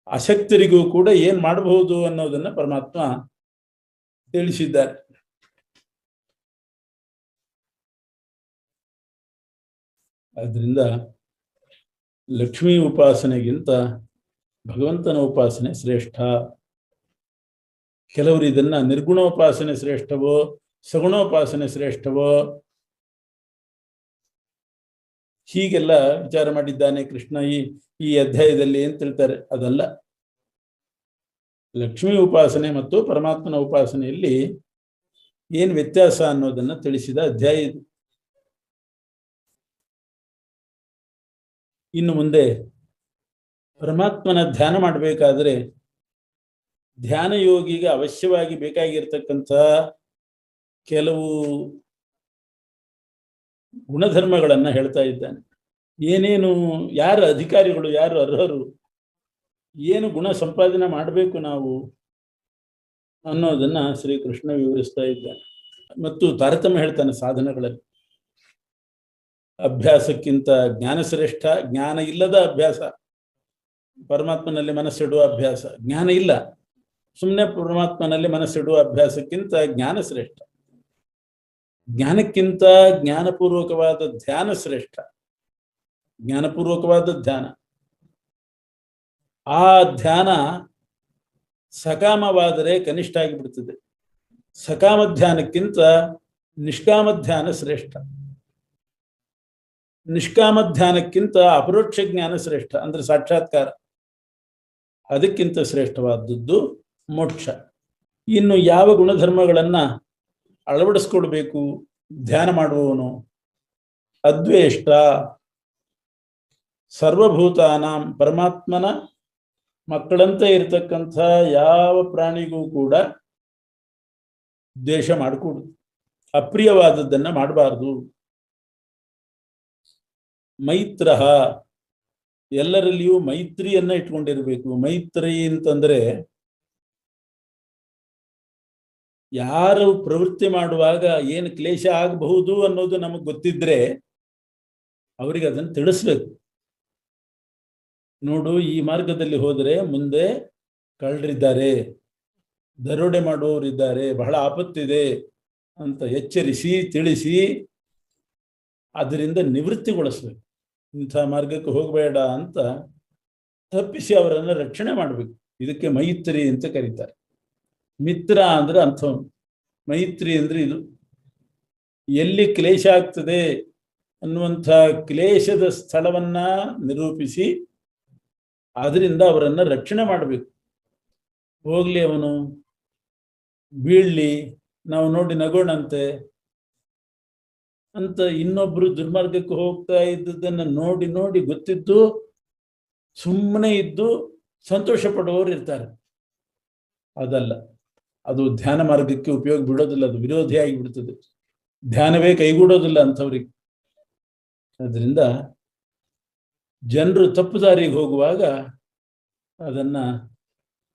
ಅಶಕ್ತರಿಗೂ ಕೂಡ ಏನ್ ಮಾಡಬಹುದು ಅನ್ನೋದನ್ನ ಪರಮಾತ್ಮ ತಿಳಿಸಿದ್ದಾರೆ. ಆದ್ರಿಂದ ಲಕ್ಷ್ಮೀ ಉಪಾಸನೆಗಿಂತ ಭಗವಂತನ ಉಪಾಸನೆ ಶ್ರೇಷ್ಠ. ಕೆಲವರು ಇದನ್ನ ನಿರ್ಗುಣೋಪಾಸನೆ ಶ್ರೇಷ್ಠವೋ ಸಗುಣೋಪಾಸನೆ ಶ್ರೇಷ್ಠವೋ ಹೀಗೆಲ್ಲ ವಿಚಾರ ಮಾಡಿದ್ದಾನೆ ಕೃಷ್ಣ ಈ ಅಧ್ಯಾಯದಲ್ಲಿ ಅಂತ ಹೇಳ್ತಾರೆ. ಅದಲ್ಲ, ಲಕ್ಷ್ಮೀ ಉಪಾಸನೆ ಮತ್ತು ಪರಮಾತ್ಮನ ಉಪಾಸನೆಯಲ್ಲಿ ಏನು ವ್ಯತ್ಯಾಸ ಅನ್ನೋದನ್ನ ತಿಳಿಸಿದ ಅಧ್ಯಾಯ ಇದು. ಇನ್ನು ಮುಂದೆ ಪರಮಾತ್ಮನ ಧ್ಯಾನ ಮಾಡಬೇಕಾದ್ರೆ ಧ್ಯಾನ ಯೋಗಿಗೆ ಅವಶ್ಯವಾಗಿ ಬೇಕಾಗಿರ್ತಕ್ಕಂಥ ಕೆಲವು ಗುಣಧರ್ಮಗಳನ್ನ ಹೇಳ್ತಾ ಇದ್ದಾನೆ. ಏನೇನು, ಯಾರು ಅಧಿಕಾರಿಗಳು, ಯಾರು ಅರ್ಹರು, ಏನು ಗುಣ ಸಂಪಾದನೆ ಮಾಡಬೇಕು ನಾವು ಅನ್ನೋದನ್ನ ಶ್ರೀಕೃಷ್ಣ ವಿವರಿಸ್ತಾ ಇದ್ದಾನೆ. ಮತ್ತು ತಾರತಮ್ಯ ಹೇಳ್ತಾನೆ ಸಾಧನಗಳಲ್ಲಿ. ಅಭ್ಯಾಸಕ್ಕಿಂತ ಜ್ಞಾನ ಶ್ರೇಷ್ಠ, ಜ್ಞಾನ ಇಲ್ಲದ ಅಭ್ಯಾಸ. ಪರಮಾತ್ಮನಲ್ಲಿ ಮನಸ್ಸಿಡುವ ಅಭ್ಯಾಸ, ಜ್ಞಾನ ಇಲ್ಲ, ಸುಮ್ಮನೆ ಪರಮಾತ್ಮನಲ್ಲಿ ಮನಸ್ಸಿಡುವ ಅಭ್ಯಾಸಕ್ಕಿಂತ ಜ್ಞಾನ ಶ್ರೇಷ್ಠ. ಜ್ಞಾನಕ್ಕಿಂತ ಜ್ಞಾನಪೂರ್ವಕವಾದ ಧ್ಯಾನ ಶ್ರೇಷ್ಠ. ಜ್ಞಾನಪೂರ್ವಕವಾದ ಧ್ಯಾನ, ಆ ಧ್ಯಾನ ಸಕಾಮವಾದರೆ ಕನಿಷ್ಠ ಆಗಿಬಿಡ್ತದೆ. ಸಕಾಮ ಧ್ಯಾನಕ್ಕಿಂತ ನಿಷ್ಕಾಮ ಧ್ಯಾನ ಶ್ರೇಷ್ಠ. ನಿಷ್ಕಾಮ ಧ್ಯಾನಕ್ಕಿಂತ ಅಪರೋಕ್ಷ ಜ್ಞಾನ ಶ್ರೇಷ್ಠ, ಅಂದ್ರೆ ಸಾಕ್ಷಾತ್ಕಾರ. ಅದಕ್ಕಿಂತ ಶ್ರೇಷ್ಠವಾದದ್ದು ಮೋಕ್ಷ. ಇನ್ನು ಯಾವ ಗುಣಧರ್ಮಗಳನ್ನ ಅಳವಡಿಸ್ಕೊಳ್ಬೇಕು ಧ್ಯಾನ ಮಾಡುವವನು? ಅದ್ವೇಷ್ಟ, ಸರ್ವಭೂತಾನಾಂ, ಪರಮಾತ್ಮನ ಮಕ್ಕಳಂತೆ ಇರತಕ್ಕಂಥ ಯಾವ ಪ್ರಾಣಿಗೂ ಕೂಡ ದ್ವೇಷ ಮಾಡಿಕೊಡುದು, ಅಪ್ರಿಯವಾದದ್ದನ್ನ ಮಾಡಬಾರ್ದು. ಮೈತ್ರ, ಎಲ್ಲರಲ್ಲಿಯೂ ಮೈತ್ರಿಯನ್ನ ಇಟ್ಕೊಂಡಿರ್ಬೇಕು. ಮೈತ್ರಿ ಅಂತಂದ್ರೆ ಯಾರು ಪ್ರವೃತ್ತಿ ಮಾಡುವಾಗ ಏನು ಕ್ಲೇಶ ಆಗಬಹುದು ಅನ್ನೋದು ನಮಗೆ ಗೊತ್ತಿದ್ರೆ ಅವರಿಗೆ ಅದನ್ನು ತಿಳಿಸ್ಬೇಕು. ನೋಡು, ಈ ಮಾರ್ಗದಲ್ಲಿ ಹೋದರೆ ಮುಂದೆ ಕಳ್ಳರಿದ್ದಾರೆ, ದರೋಡೆ ಮಾಡುವವರಿದ್ದಾರೆ, ಬಹಳ ಆಪತ್ತಿದೆ ಅಂತ ಎಚ್ಚರಿಸಿ ತಿಳಿಸಿ ಅದರಿಂದ ನಿವೃತ್ತಿಗೊಳಿಸ್ಬೇಕು. ಇಂಥ ಮಾರ್ಗಕ್ಕೆ ಹೋಗಬೇಡ ಅಂತ ತಪ್ಪಿಸಿ ಅವರನ್ನು ರಕ್ಷಣೆ ಮಾಡಬೇಕು. ಇದಕ್ಕೆ ಮೈತ್ರಿ ಅಂತ ಕರೀತಾರೆ. ಮಿತ್ರ ಅಂದ್ರೆ ಅಂಥವನು, ಮೈತ್ರಿ ಅಂದ್ರೆ ಇದು. ಎಲ್ಲಿ ಕ್ಲೇಶ ಆಗ್ತದೆ ಅನ್ನುವಂಥ ಕ್ಲೇಶದ ಸ್ಥಳವನ್ನ ನಿರೂಪಿಸಿ ಅದರಿಂದ ಅವರನ್ನು ರಕ್ಷಣೆ ಮಾಡಬೇಕು. ಹೋಗ್ಲಿ, ಅವನು ಬೀಳ್ಲಿ, ನಾವು ನೋಡಿ ನಗೋಣಂತೆ ಅಂತ ಇನ್ನೊಬ್ರು ದುರ್ಮಾರ್ಗಕ್ಕೆ ಹೋಗ್ತಾ ಇದ್ದದನ್ನ ನೋಡಿ ನೋಡಿ ಗೊತ್ತಿದ್ದು ಸುಮ್ಮನೆ ಇದ್ದು ಸಂತೋಷ ಪಡುವವರು ಇರ್ತಾರೆ. ಅದಲ್ಲ, ಅದು ಧ್ಯಾನ ಮಾರ್ಗಕ್ಕೆ ಉಪಯೋಗ ಬಿಡೋದಿಲ್ಲ, ಅದು ವಿರೋಧಿಯಾಗಿ ಬಿಡ್ತದೆ. ಧ್ಯಾನವೇ ಕೈಗೂಡೋದಿಲ್ಲ ಅಂಥವ್ರಿಗೆ. ಅದರಿಂದ ಜನರು ತಪ್ಪು ದಾರಿಗೆ ಹೋಗುವಾಗ ಅದನ್ನ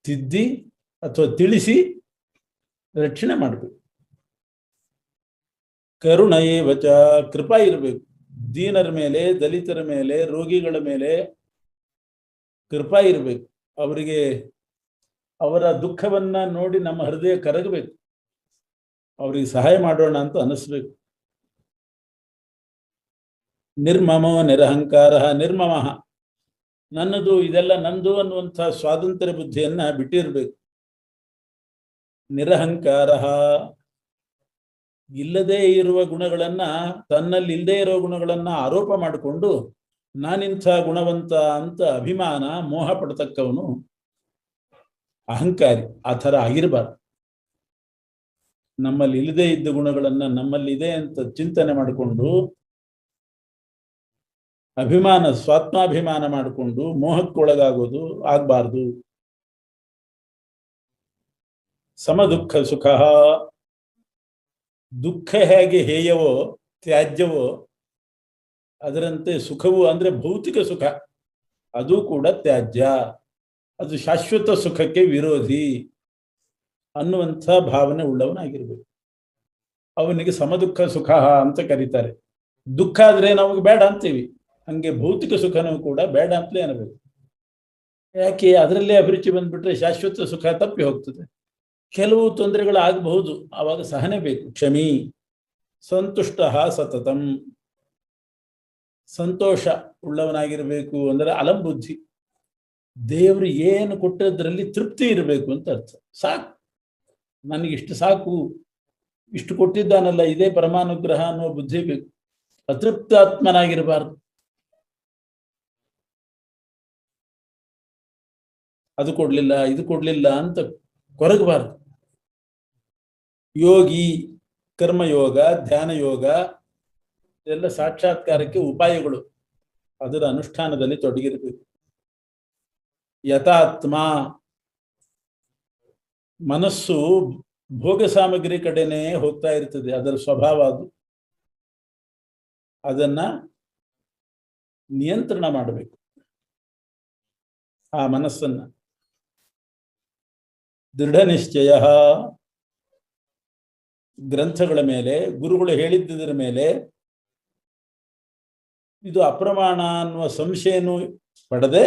ತಿದ್ದಿ ಅಥವಾ ತಿಳಿಸಿ ರಕ್ಷಣೆ ಮಾಡಬೇಕು. ಕರುಣಯೇ ವಚ, ಕೃಪಾ ಇರಬೇಕು. ದೀನರ ಮೇಲೆ, ದಲಿತರ ಮೇಲೆ, ರೋಗಿಗಳ ಮೇಲೆ ಕೃಪಾ ಇರಬೇಕು. ಅವರಿಗೆ ಅವರ ದುಃಖವನ್ನ ನೋಡಿ ನಮ್ಮ ಹೃದಯ ಕರಗಬೇಕು, ಅವರಿಗೆ ಸಹಾಯ ಮಾಡೋಣ ಅಂತ ಅನಿಸ್ಬೇಕು. ನಿರ್ಮಮೋ ನಿರಹಂಕಾರ, ನಿರ್ಮಮ, ನನ್ನದು ಇದೆಲ್ಲ ನಂದು ಅನ್ನುವಂಥ ಸ್ವಾತಂತ್ರ್ಯ ಬುದ್ಧಿಯನ್ನ ಬಿಟ್ಟಿರ್ಬೇಕು. ನಿರಹಂಕಾರ, ಇಲ್ಲದೇ ಇರುವ ಗುಣಗಳನ್ನ, ತನ್ನಲ್ಲಿ ಇಲ್ಲದೆ ಇರೋ ಗುಣಗಳನ್ನ ಆರೋಪ ಮಾಡಿಕೊಂಡು ನಾನಿಂಥ ಗುಣವಂತ ಅಂತ ಅಭಿಮಾನ ಮೋಹ ಪಡ್ತಕ್ಕವನು ಅಹಂಕಾರಿ. ಆ ಥರ ಆಗಿರಬಾರ್ದು. ನಮ್ಮಲ್ಲಿ ಇಲ್ಲದೆ ಇದ್ದ ಗುಣಗಳನ್ನ ನಮ್ಮಲ್ಲಿ ಇದೆ ಅಂತ ಚಿಂತನೆ ಮಾಡಿಕೊಂಡು ಅಭಿಮಾನ, ಸ್ವಾತ್ಮಾಭಿಮಾನ ಮಾಡಿಕೊಂಡು ಮೋಹಕ್ಕೊಳಗಾಗೋದು ಆಗ್ಬಾರ್ದು. ಸಮದುಃಖ ಸುಖ, ದುಃಖ ಹೇಗೆ ಹೇಯವೋ ತ್ಯಾಜ್ಯವೋ ಅದರಂತೆ ಸುಖವು ಅಂದ್ರೆ ಭೌತಿಕ ಸುಖ ಅದು ಕೂಡ ತ್ಯಾಜ್ಯ, ಅದು ಶಾಶ್ವತ ಸುಖಕ್ಕೆ ವಿರೋಧಿ ಅನ್ನುವಂಥ ಭಾವನೆ ಉಳ್ಳವನಾಗಿರ್ಬೇಕು. ಅವನಿಗೆ ಸಮದುಃಖ ಸುಖ ಅಂತ ಕರೀತಾರೆ. ದುಃಖ ಆದ್ರೆ ನಮಗೆ ಬೇಡ ಅಂತೀವಿ, ಹಂಗೆ ಭೌತಿಕ ಸುಖನೂ ಕೂಡ ಬೇಡ ಅಂತಲೇ ಅನ್ನಬೇಕು. ಯಾಕೆ? ಅದರಲ್ಲೇ ಅಭಿರುಚಿ ಬಂದ್ಬಿಟ್ರೆ ಶಾಶ್ವತ ಸುಖ ತಪ್ಪಿ ಹೋಗ್ತದೆ. ಕೆಲವು ತೊಂದರೆಗಳಾಗಬಹುದು, ಆವಾಗ ಸಹನೆ ಬೇಕು. ಕ್ಷಮಿ, ಸಂತುಷ್ಟ ಸತತಂ, ಸಂತೋಷ ಉಳ್ಳವನಾಗಿರ್ಬೇಕು. ಅಂದ್ರೆ ಅಲಂಬುದ್ಧಿ, ದೇವರು ಏನು ಕೊಟ್ಟದ್ರಲ್ಲಿ ತೃಪ್ತಿ ಇರಬೇಕು ಅಂತ ಅರ್ಥ. ಸಾಕು, ನನಗಿಷ್ಟು ಸಾಕು, ಇಷ್ಟು ಕೊಟ್ಟಿದ್ದಾನಲ್ಲ ಇದೇ ಪರಮಾನುಗ್ರಹ ಅನ್ನೋ ಬುದ್ಧಿ ಬೇಕು. ಅತೃಪ್ತಾತ್ಮನಾಗಿರಬಾರ್ದು. ಅದು ಕೊಡ್ಲಿಲ್ಲ ಇದು ಕೊಡ್ಲಿಲ್ಲ ಅಂತ ಕೊರಗಬಾರ್ದು. ಯೋಗಿ, ಕರ್ಮಯೋಗ, ಧ್ಯಾನ ಯೋಗ ಇದೆಲ್ಲ ಸಾಕ್ಷಾತ್ಕಾರಕ್ಕೆ ಉಪಾಯಗಳು. ಅದರ ಅನುಷ್ಠಾನದಲ್ಲಿ ತೊಡಗಿರಬೇಕು. ಯಥಾತ್ಮ, ಮನಸ್ಸು ಭೋಗ ಸಾಮಗ್ರಿ ಕಡೆನೇ ಹೋಗ್ತಾ ಇರ್ತದೆ, ಅದರ ಸ್ವಭಾವ ಅದು. ಅದನ್ನ ನಿಯಂತ್ರಣ ಮಾಡಬೇಕು ಆ ಮನಸ್ಸನ್ನ. ದೃಢ ನಿಶ್ಚಯ, ಗ್ರಂಥಗಳ ಮೇಲೆ, ಗುರುಗಳು ಹೇಳಿದ್ದರ ಮೇಲೆ ಇದು ಅಪ್ರಮಾಣ ಅನ್ನುವ ಸಂಶಯನೂ ಪಡದೆ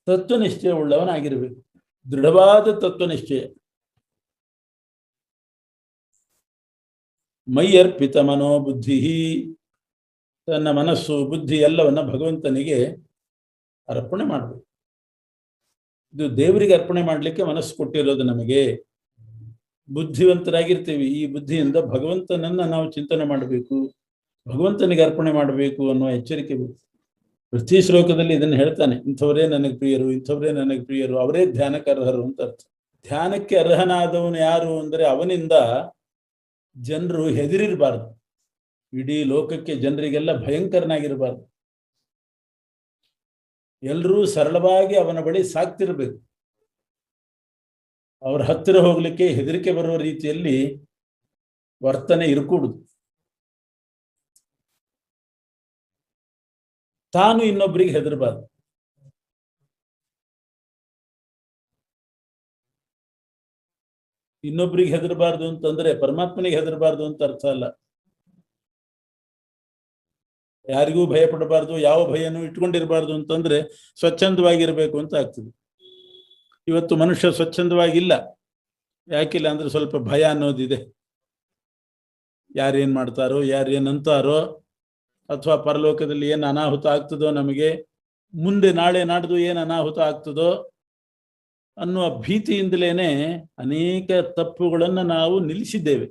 ತತ್ವನಿಶ್ಚಯ ಉಳ್ಳವನಾಗಿರಬೇಕು. ದೃಢವಾದ ತತ್ವನಿಶ್ಚಯ. ಮೈಯರ್ಪಿತ ಮನೋಬುದ್ಧಿ, ತನ್ನ ಮನಸ್ಸು ಬುದ್ಧಿ ಎಲ್ಲವನ್ನ ಭಗವಂತನಿಗೆ ಅರ್ಪಣೆ ಮಾಡಬೇಕು. ಇದು ದೇವರಿಗೆ ಅರ್ಪಣೆ ಮಾಡಲಿಕ್ಕೆ ಮನಸ್ಸು ಕೊಟ್ಟಿರೋದು ನಮಗೆ. ಬುದ್ಧಿವಂತರಾಗಿರ್ತೀವಿ, ಈ ಬುದ್ಧಿಯಿಂದ ಭಗವಂತನನ್ನ ನಾವು ಚಿಂತನೆ ಮಾಡಬೇಕು, ಭಗವಂತನಿಗೆ ಅರ್ಪಣೆ ಮಾಡಬೇಕು ಅನ್ನುವ ಎಚ್ಚರಿಕೆ ಬೇಕು. ಪ್ರತಿ ಶ್ಲೋಕದಲ್ಲಿ ಇದನ್ನು ಹೇಳ್ತಾನೆ, ಇಂಥವರೇ ನನಗೆ ಪ್ರಿಯರು, ಇಂಥವರೇ ನನಗೆ ಪ್ರಿಯರು, ಅವರೇ ಧ್ಯಾನಕ್ಕೆ ಅರ್ಹರು ಅಂತ ಅರ್ಥ. ಧ್ಯಾನಕ್ಕೆ ಅರ್ಹನಾದವನು ಯಾರು ಅಂದ್ರೆ ಅವನಿಂದ ಜನರು ಹೆದರಿರಬಾರ್ದು. ಇಡೀ ಲೋಕಕ್ಕೆ ಜನರಿಗೆಲ್ಲ ಭಯಂಕರನಾಗಿರಬಾರ್ದು. ಎಲ್ಲರೂ ಸರಳವಾಗಿ ಅವನ ಬಳಿ ಸಾಕ್ತಿರ್ಬೇಕು. ಅವ್ರ ಹತ್ತಿರ ಹೋಗ್ಲಿಕ್ಕೆ ಹೆದರಿಕೆ ಬರುವ ರೀತಿಯಲ್ಲಿ ವರ್ತನೆ ಇರಕೂಡುದು. ತಾನು ಇನ್ನೊಬ್ಬರಿಗೆ ಹೆದರಬಾರ್ದು. ಇನ್ನೊಬ್ರಿಗೆ ಹೆದರಬಾರ್ದು ಅಂತಂದ್ರೆ ಪರಮಾತ್ಮನಿಗೆ ಹೆದರಬಾರ್ದು ಅಂತ ಅರ್ಥ ಅಲ್ಲ. ಯಾರಿಗೂ ಭಯ ಪಡಬಾರ್ದು, ಯಾವ ಭಯನೂ ಇಟ್ಕೊಂಡಿರಬಾರ್ದು ಅಂತಂದ್ರೆ ಸ್ವಚ್ಛಂದವಾಗಿರ್ಬೇಕು ಅಂತ ಆಗ್ತದೆ. ಇವತ್ತು ಮನುಷ್ಯ ಸ್ವಚ್ಛಂದವಾಗಿಲ್ಲ. ಯಾಕಿಲ್ಲ ಅಂದ್ರೆ ಸ್ವಲ್ಪ ಭಯ ಅನ್ನೋದಿದೆ. ಯಾರೇನ್ ಮಾಡ್ತಾರೋ, ಯಾರೇನಂತಾರೋ, ಅಥವಾ ಪರಲೋಕದಲ್ಲಿ ಏನು ಅನಾಹುತ ಆಗ್ತದೋ, ನಮಗೆ ಮುಂದೆ ನಾಳೆ ನಾಡ್ದು ಏನು ಅನಾಹುತ ಆಗ್ತದೋ ಅನ್ನುವ ಭೀತಿಯಿಂದಲೇನೆ ಅನೇಕ ತಪ್ಪುಗಳನ್ನು ನಾವು ನಿಲ್ಲಿಸಿದ್ದೇವೆ.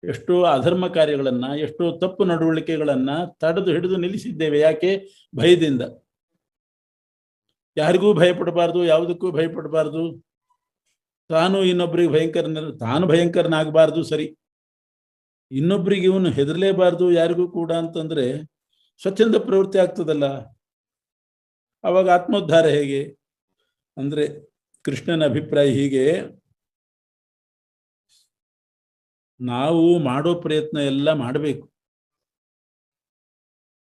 ಎಷ್ಟೋ ಅಧರ್ಮ ಕಾರ್ಯಗಳನ್ನ, ಎಷ್ಟೋ ತಪ್ಪು ನಡವಳಿಕೆಗಳನ್ನ ತಡೆದು ಹಿಡಿದು ನಿಲ್ಲಿಸಿದ್ದೇವೆ. ಯಾಕೆ? ಭಯದಿಂದ. ಯಾರಿಗೂ ಭಯಪಡಬಾರ್ದು, ಯಾವುದಕ್ಕೂ ಭಯಪಡಬಾರ್ದು. ತಾನು ಇನ್ನೊಬ್ರಿಗೆ ತಾನು ಭಯಂಕರನಾಗಬಾರ್ದು, ಸರಿ. ಇನ್ನೊಬ್ರಿಗೆ ಇವನು ಹೆದರಲೇಬಾರ್ದು ಯಾರಿಗೂ ಕೂಡ ಅಂತಂದ್ರೆ ಸ್ವಚ್ಛಂದ ಪ್ರವೃತ್ತಿ ಆಗ್ತದಲ್ಲ. ಅವಾಗ ಆತ್ಮೋದ್ಧಾರ ಹೇಗೆ ಅಂದ್ರೆ ಕೃಷ್ಣನ ಅಭಿಪ್ರಾಯ ಹೀಗೆ: ನಾವು ಮಾಡೋ ಪ್ರಯತ್ನ ಎಲ್ಲ ಮಾಡಬೇಕು.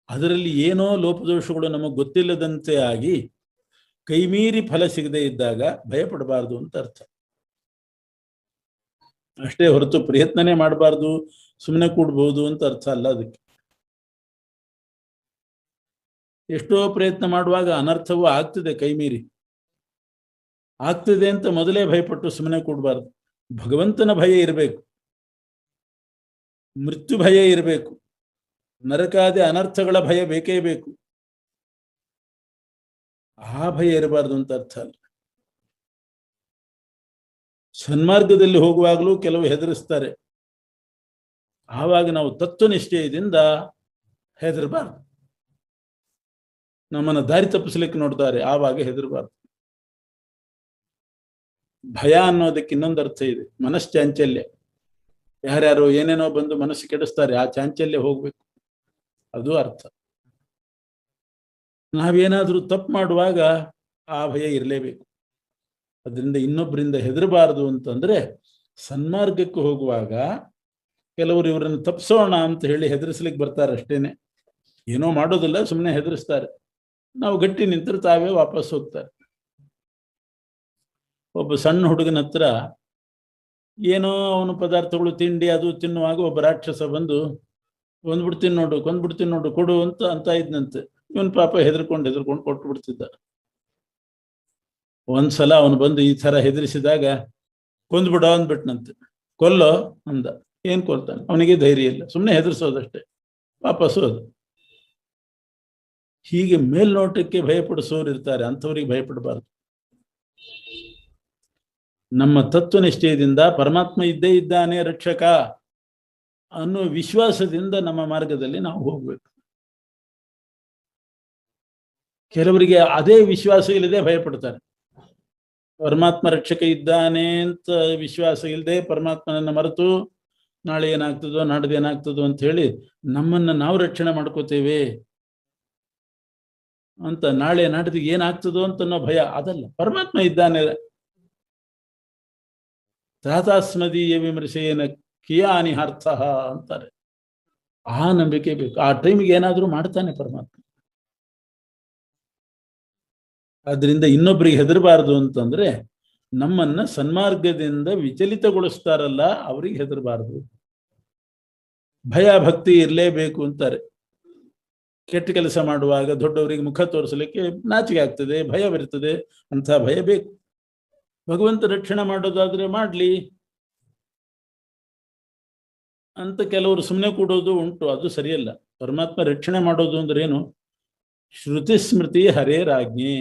ಅದರಲ್ಲಿ ಏನೋ ಲೋಪದೋಷಗಳು ನಮಗೆ ಗೊತ್ತಿಲ್ಲದಂತೆ ಆಗಿ ಕೈಮೀರಿ ಫಲ ಸಿಗದೆ ಇದ್ದಾಗ ಭಯಪಡಬಾರ್ದು ಅಂತ ಅರ್ಥ. ಅಷ್ಟೇ ಹೊರತು ಪ್ರಯತ್ನನೇ ಮಾಡಬಾರ್ದು, ಸುಮ್ಮನೆ ಕೂಡ್ಬಹುದು ಅಂತ ಅರ್ಥ ಅಲ್ಲ. ಅದಕ್ಕೆ ಎಷ್ಟೋ ಪ್ರಯತ್ನ ಮಾಡುವಾಗ ಅನರ್ಥವೂ ಆಗ್ತದೆ, ಕೈಮೀರಿ ಆಗ್ತದೆ ಅಂತ ಮೊದಲೇ ಭಯಪಟ್ಟು ಸುಮ್ಮನೆ ಕೂಡಬಾರ್ದು. ಭಗವಂತನ ಭಯ ಇರಬೇಕು, ಮೃತ್ಯು ಭಯ ಇರಬೇಕು, ನರಕಾದಿ ಅನರ್ಥಗಳ ಭಯ ಬೇಕೇ ಬೇಕು. ಆ ಭಯ ಇರಬಾರ್ದು ಅಂತ ಅರ್ಥ ಅಲ್ಲ. ಸನ್ಮಾರ್ಗದಲ್ಲಿ ಹೋಗುವಾಗಲೂ ಕೆಲವು ಹೆದರಿಸ್ತಾರೆ. ಆವಾಗ ನಾವು ತತ್ವನಿಷ್ಠೆಯಿಂದ ಹೆದರಬಾರ್ದು. ನಮ್ಮನ್ನು ದಾರಿ ತಪ್ಪಿಸ್ಲಿಕ್ಕೆ ನೋಡ್ತಾರೆ, ಆವಾಗ ಹೆದರಬಾರ್ದು. ಭಯ ಅನ್ನೋದಕ್ಕೆ ಇನ್ನೊಂದು ಅರ್ಥ ಇದೆ, ಮನಶ್ಚಾಂಚಲ್ಯ. ಯಾರ್ಯಾರೋ ಏನೇನೋ ಬಂದು ಮನಸ್ಸು ಕೆಡಿಸ್ತಾರೆ, ಆ ಚಾಂಚಲ್ಯ ಹೋಗ್ಬೇಕು, ಅದು ಅರ್ಥ. ನಾವೇನಾದ್ರೂ ತಪ್ಪು ಮಾಡುವಾಗ ಆ ಭಯ ಇರಲೇಬೇಕು. ಅದರಿಂದ ಇನ್ನೊಬ್ಬರಿಂದ ಹೆದರಬಾರದು ಅಂತಂದ್ರೆ ಸನ್ಮಾರ್ಗಕ್ಕೆ ಹೋಗುವಾಗ ಕೆಲವರು ಇವರನ್ನು ತಪ್ಪಿಸೋಣ ಅಂತ ಹೇಳಿ ಹೆದರಿಸ್ಲಿಕ್ಕೆ ಬರ್ತಾರೆ, ಅಷ್ಟೇನೆ. ಏನೋ ಮಾಡೋದಿಲ್ಲ, ಸುಮ್ಮನೆ ಹೆದರಿಸ್ತಾರೆ. ನಾವು ಗಟ್ಟಿ ನಿಂತರೆ ತಾವೇ ವಾಪಸ್ ಹೋಗ್ತಾರೆ. ಒಬ್ಬ ಸಣ್ಣ ಹುಡುಗನ ಹತ್ರ ಏನೋ ಅವನು ಪದಾರ್ಥಗಳು ತಿಂಡಿ ಅದು ತಿನ್ನುವಾಗ ಒಬ್ಬ ರಾಕ್ಷಸ ಬಂದು ಕೊಂದ್ಬಿಡ್ತೀನಿ ನೋಡು ಕೊಡು ಅಂತ ಇದ್ನಂತೆ. ಇವನ್ ಪಾಪ ಹೆದರ್ಕೊಂಡು ಕೊಟ್ಟು ಬಿಡ್ತಿದ್ದ. ಒಂದ್ಸಲ ಅವನು ಬಂದು ಈ ತರ ಹೆದರಿಸಿದಾಗ ಕೊಂದ್ಬಿಡೋ ಅಂದ್ಬಿಟ್ನಂತೆ. ಕೊಲ್ಲೋ ಅಂದ. ಏನ್ ಕೊಲ್ತಾನೆ? ಅವನಿಗೆ ಧೈರ್ಯ ಇಲ್ಲ, ಸುಮ್ಮನೆ ಹೆದರ್ಸೋದಷ್ಟೇ, ವಾಪಸ್ ಹೋದು. ಹೀಗೆ ಮೇಲ್ನೋಟಕ್ಕೆ ಭಯಪಡಿಸೋರು ಇರ್ತಾರೆ, ಅಂಥವ್ರಿಗೆ ಭಯಪಡಬಾರ್ದು. ನಮ್ಮ ತತ್ವನಿಷ್ಠೆಯಿಂದ ಪರಮಾತ್ಮ ಇದ್ದೇ ಇದ್ದಾನೆ ರಕ್ಷಕ ಅನ್ನೋ ವಿಶ್ವಾಸದಿಂದ ನಮ್ಮ ಮಾರ್ಗದಲ್ಲಿ ನಾವು ಹೋಗ್ಬೇಕು. ಕೆಲವರಿಗೆ ಅದೇ ವಿಶ್ವಾಸ ಇಲ್ಲದೆ ಭಯಪಡ್ತಾರೆ. ಪರಮಾತ್ಮ ರಕ್ಷಕ ಇದ್ದಾನೆ ಅಂತ ವಿಶ್ವಾಸ ಇಲ್ಲದೆ ಪರಮಾತ್ಮನನ್ನ ಮರೆತು ನಾಳೆ ಏನಾಗ್ತದೋ ನಾಡ್ದು ಏನಾಗ್ತದೋ ಅಂತ ಹೇಳಿ ನಮ್ಮನ್ನ ನಾವು ರಕ್ಷಣೆ ಮಾಡ್ಕೋತೇವೆ ಅಂತ, ನಾಳೆ ನಾಡ್ದು ಏನಾಗ್ತದೋ ಅಂತ ಅನ್ನೋ ಭಯ ಅದಲ್ಲ. ಪರಮಾತ್ಮ ಇದ್ದಾನೆ. ತ್ರಾತಾಸ್ಮದೀಯ ವಿಮರ್ಶೆಯೇನ ಕಿಯಾನಿ ಅರ್ಥ ಅಂತಾರೆ. ಆ ನಂಬಿಕೆ ಬೇಕು. ಆ ಟೈಮಿಗೆ ಏನಾದ್ರೂ ಮಾಡ್ತಾನೆ ಪರಮಾತ್ಮ. ಆದ್ರಿಂದ ಇನ್ನೊಬ್ಬರಿಗೆ ಹೆದರಬಾರದು ಅಂತಂದ್ರೆ ನಮ್ಮನ್ನ ಸನ್ಮಾರ್ಗದಿಂದ ವಿಚಲಿತಗೊಳಿಸ್ತಾರಲ್ಲ ಅವರಿಗೆ ಹೆದರಬಾರದು. ಭಯ ಭಕ್ತಿ ಇರಲೇಬೇಕು ಅಂತಾರೆ. ಕೆಟ್ಟ ಕೆಲಸ ಮಾಡುವಾಗ ದೊಡ್ಡವರಿಗೆ ಮುಖ ತೋರಿಸಲಿಕ್ಕೆ ನಾಚಿಕೆ ಆಗ್ತದೆ, ಭಯವಿರ್ತದೆ. ಅಂಥ ಭಯ ಬೇಕು. ಭಗವಂತ ರಕ್ಷಣೆ ಮಾಡೋದಾದ್ರೆ ಮಾಡ್ಲಿ ಅಂತ ಕೆಲವರು ಸುಮ್ಮನೆ ಕೂಡೋದು ಉಂಟು, ಅದು ಸರಿಯಲ್ಲ. ಪರಮಾತ್ಮ ರಕ್ಷಣೆ ಮಾಡೋದು ಅಂದ್ರೆ ಏನು? ಶ್ರುತಿ ಸ್ಮೃತಿ ಹರೇರಾಜ್ಞೆ,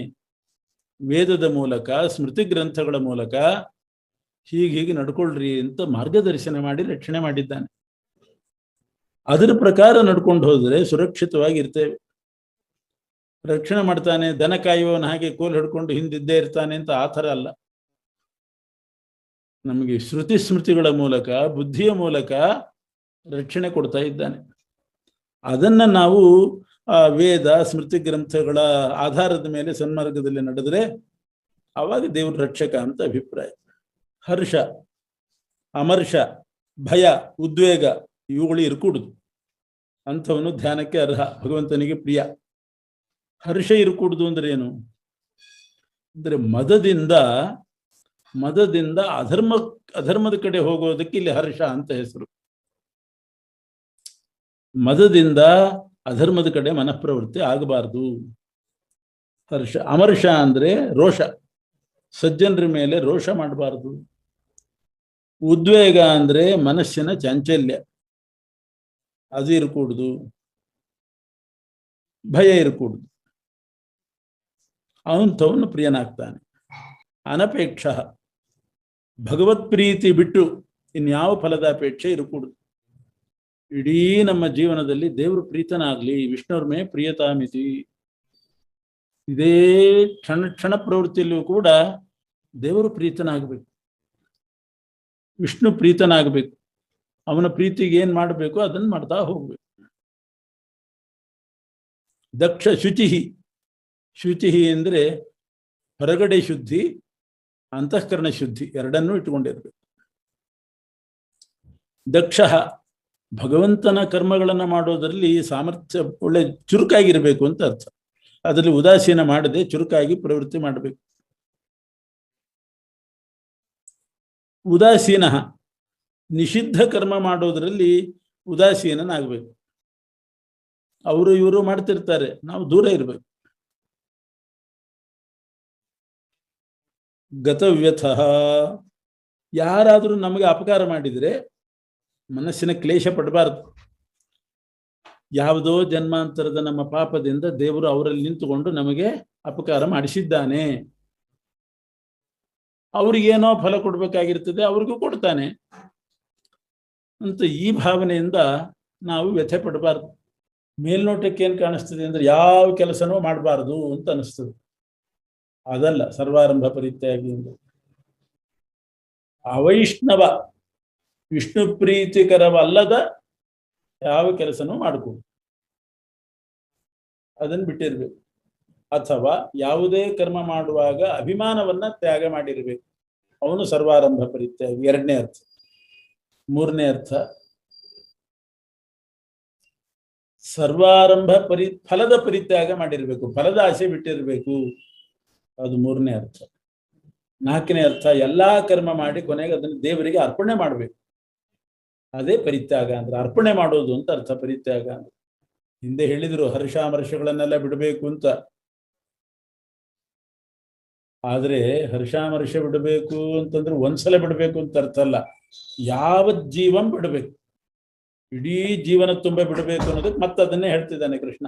ವೇದದ ಮೂಲಕ ಸ್ಮೃತಿ ಗ್ರಂಥಗಳ ಮೂಲಕ ಹೀಗೆ ನಡ್ಕೊಳ್ರಿ ಅಂತ ಮಾರ್ಗದರ್ಶನ ಮಾಡಿ ರಕ್ಷಣೆ ಮಾಡಿದ್ದಾನೆ. ಅದರ ಪ್ರಕಾರ ನಡ್ಕೊಂಡು ಹೋದ್ರೆ ಸುರಕ್ಷಿತವಾಗಿರ್ತೇವೆ. ರಕ್ಷಣೆ ಮಾಡ್ತಾನೆ, ದನ ಕಾಯುವವನ ಹಾಗೆ ಕೋಲ್ ಹಿಡ್ಕೊಂಡು ಹಿಂದಿದ್ದೇ ಇರ್ತಾನೆ ಅಂತ ಆ ಥರ ಅಲ್ಲ. ನಮಗೆ ಶ್ರುತಿ ಸ್ಮೃತಿಗಳ ಮೂಲಕ, ಬುದ್ಧಿಯ ಮೂಲಕ ರಕ್ಷಣೆ ಕೊಡ್ತಾ ಇದ್ದಾನೆ. ಅದನ್ನ ನಾವು ಆ ವೇದ ಸ್ಮೃತಿ ಗ್ರಂಥಗಳ ಆಧಾರದ ಮೇಲೆ ಸನ್ಮಾರ್ಗದಲ್ಲಿ ನಡೆದ್ರೆ ಆವಾಗ ದೇವ್ರ ರಕ್ಷಕ ಅಂತ ಅಭಿಪ್ರಾಯ. ಹರ್ಷ, ಅಮರ್ಷ, ಭಯ, ಉದ್ವೇಗ ಇವುಗಳು ಇರ್ಕೂಡುದು. ಅಂಥವನು ಧ್ಯಾನಕ್ಕೆ ಅರ್ಹ, ಭಗವಂತನಿಗೆ ಪ್ರಿಯ. ಹರ್ಷ ಇರಕೂಡುದು ಅಂದ್ರೆ ಏನು ಅಂದ್ರೆ ಮದದಿಂದ ಅಧರ್ಮದ ಕಡೆ ಹೋಗೋದಕ್ಕೆ ಇಲ್ಲಿ ಹರ್ಷ ಅಂತ ಹೆಸರು. ಮದದಿಂದ ಅಧರ್ಮದ ಕಡೆ ಮನಃಪ್ರವೃತ್ತಿ ಆಗಬಾರ್ದು. ಹರ್ಷ. ಅಮರ್ಷ ಅಂದ್ರೆ ರೋಷ, ಸಜ್ಜನರ ಮೇಲೆ ರೋಷ ಮಾಡಬಾರ್ದು. ಉದ್ವೇಗ ಅಂದ್ರೆ ಮನಸ್ಸಿನ ಚಾಂಚಲ್ಯ, ಅದು ಇರಕೂಡುದು. ಭಯ ಇರಕೂಡುದು. ಅವನು ಪ್ರಿಯನಾಗ್ತಾನೆ. ಅನಪೇಕ್ಷ, ಭಗವತ್ ಪ್ರೀತಿ ಬಿಟ್ಟು ಇನ್ಯಾವ ಫಲದ ಅಪೇಕ್ಷೆ ಇರಕೂಡುದು. ಇಡೀ ನಮ್ಮ ಜೀವನದಲ್ಲಿ ದೇವರು ಪ್ರೀತನಾಗ್ಲಿ, ವಿಷ್ಣುರ್ ಮೇ ಪ್ರಿಯತಾಮಿತಿ, ಇದೇ ಕ್ಷಣ ಪ್ರವೃತ್ತಿಯಲ್ಲಿಯೂ ಕೂಡ ದೇವರು ಪ್ರೀತನಾಗಬೇಕು, ವಿಷ್ಣು ಪ್ರೀತನಾಗಬೇಕು. ಅವನ ಪ್ರೀತಿಗೆ ಏನ್ ಮಾಡಬೇಕು ಅದನ್ನು ಮಾಡ್ತಾ ಹೋಗ್ಬೇಕು. ದಕ್ಷ ಶುಚಿ ಅಂದ್ರೆ ಹೊರಗಡೆ ಶುದ್ಧಿ, ಅಂತಃಕರಣ ಶುದ್ಧಿ ಎರಡನ್ನೂ ಇಟ್ಟುಕೊಂಡಿರ್ಬೇಕು. ದಕ್ಷ, ಭಗವಂತನ ಕರ್ಮಗಳನ್ನು ಮಾಡೋದರಲ್ಲಿ ಸಾಮರ್ಥ್ಯ, ಒಳ್ಳೆ ಚುರುಕಾಗಿರ್ಬೇಕು ಅಂತ ಅರ್ಥ. ಅದರಲ್ಲಿ ಉದಾಸೀನ ಮಾಡದೆ ಚುರುಕಾಗಿ ಪ್ರವೃತ್ತಿ ಮಾಡಬೇಕು. ಉದಾಸೀನ, ನಿಷಿದ್ಧ ಕರ್ಮ ಮಾಡೋದರಲ್ಲಿ ಉದಾಸೀನನಾಗಬೇಕು. ಅವರು ಇವರು ಮಾಡ್ತಿರ್ತಾರೆ, ನಾವು ದೂರ ಇರಬೇಕು. ಗತವ್ಯಥ, ಯಾರಾದರೂ ನಮಗೆ ಅಪಕಾರ ಮಾಡಿದರೆ ಮನಸ್ಸಿನ ಕ್ಲೇಶ ಪಡಬಾರದು. ಯಾವುದೋ ಜನ್ಮಾಂತರದ ನಮ್ಮ ಪಾಪದಿಂದ ದೇವರು ಅವರಲ್ಲಿ ನಿಂತುಕೊಂಡು ನಮಗೆ ಅಪಕಾರ ಮಾಡಿಸಿದ್ದಾನೆ, ಅವ್ರಿಗೇನೋ ಫಲ ಕೊಡ್ಬೇಕಾಗಿರ್ತದೆ, ಅವ್ರಿಗೂ ಕೊಡ್ತಾನೆ ಅಂತ ಈ ಭಾವನೆಯಿಂದ ನಾವು ವ್ಯಥೆ ಪಡಬಾರ್ದು. ಮೇಲ್ನೋಟಕ್ಕೆ ಏನು ಕಾಣಿಸ್ತದೆ ಅಂದ್ರೆ ಯಾವ ಕೆಲಸನೂ ಮಾಡಬಾರ್ದು ಅಂತ ಅನಿಸ್ತದೆ. ಅದಲ್ಲ ಸರ್ವಾರಂಭ ಪರಿತ್ಯಾಗಿ ಎಂದು. ಅವೈಷ್ಣವ, ವಿಷ್ಣು ಪ್ರೀತಿಕರವಲ್ಲದ ಯಾವ ಕೆಲಸನೂ ಮಾಡ್ಕೂಡು, ಅದನ್ನು ಬಿಟ್ಟಿರ್ಬೇಕು. ಅಥವಾ ಯಾವುದೇ ಕರ್ಮ ಮಾಡುವಾಗ ಅಭಿಮಾನವನ್ನ ತ್ಯಾಗ ಮಾಡಿರ್ಬೇಕು. ಅವನು ಸರ್ವಾರಂಭ ಪರಿತ್ಯಾಗಿ, ಎರಡನೇ ಅರ್ಥ. ಮೂರನೇ ಅರ್ಥ, ಸರ್ವಾರಂಭ ಫಲದ ಪರಿತ್ಯಾಗ ಮಾಡಿರ್ಬೇಕು, ಫಲದ ಆಸೆ ಬಿಟ್ಟಿರ್ಬೇಕು, ಅದು ಮೂರನೇ ಅರ್ಥ. ನಾಲ್ಕನೇ ಅರ್ಥ, ಎಲ್ಲಾ ಕರ್ಮ ಮಾಡಿ ಕೊನೆಗೆ ಅದನ್ನು ದೇವರಿಗೆ ಅರ್ಪಣೆ ಮಾಡಬೇಕು, ಅದೇ ಪರಿತ್ಯಾಗ ಅಂದ್ರೆ. ಅರ್ಪಣೆ ಮಾಡೋದು ಅಂತ ಅರ್ಥ ಪರಿತ್ಯಾಗ ಅಂದ್ರೆ. ಹಿಂದೆ ಹೇಳಿದ್ರು ಹರ್ಷಾಮರ್ಷಗಳನ್ನೆಲ್ಲ ಬಿಡಬೇಕು ಅಂತ. ಆದ್ರೆ ಹರ್ಷಾಮರ್ಷ ಬಿಡಬೇಕು ಅಂತಂದ್ರೆ ಒಂದ್ಸಲ ಬಿಡಬೇಕು ಅಂತ ಅರ್ಥ ಅಲ್ಲ, ಯಾವತ್ ಜೀವನ್ ಬಿಡಬೇಕು, ಇಡೀ ಜೀವನ ತುಂಬ ಬಿಡಬೇಕು ಅನ್ನೋದಕ್ಕೆ ಮತ್ತೆ ಅದನ್ನೇ ಹೇಳ್ತಿದ್ದಾನೆ ಕೃಷ್ಣ.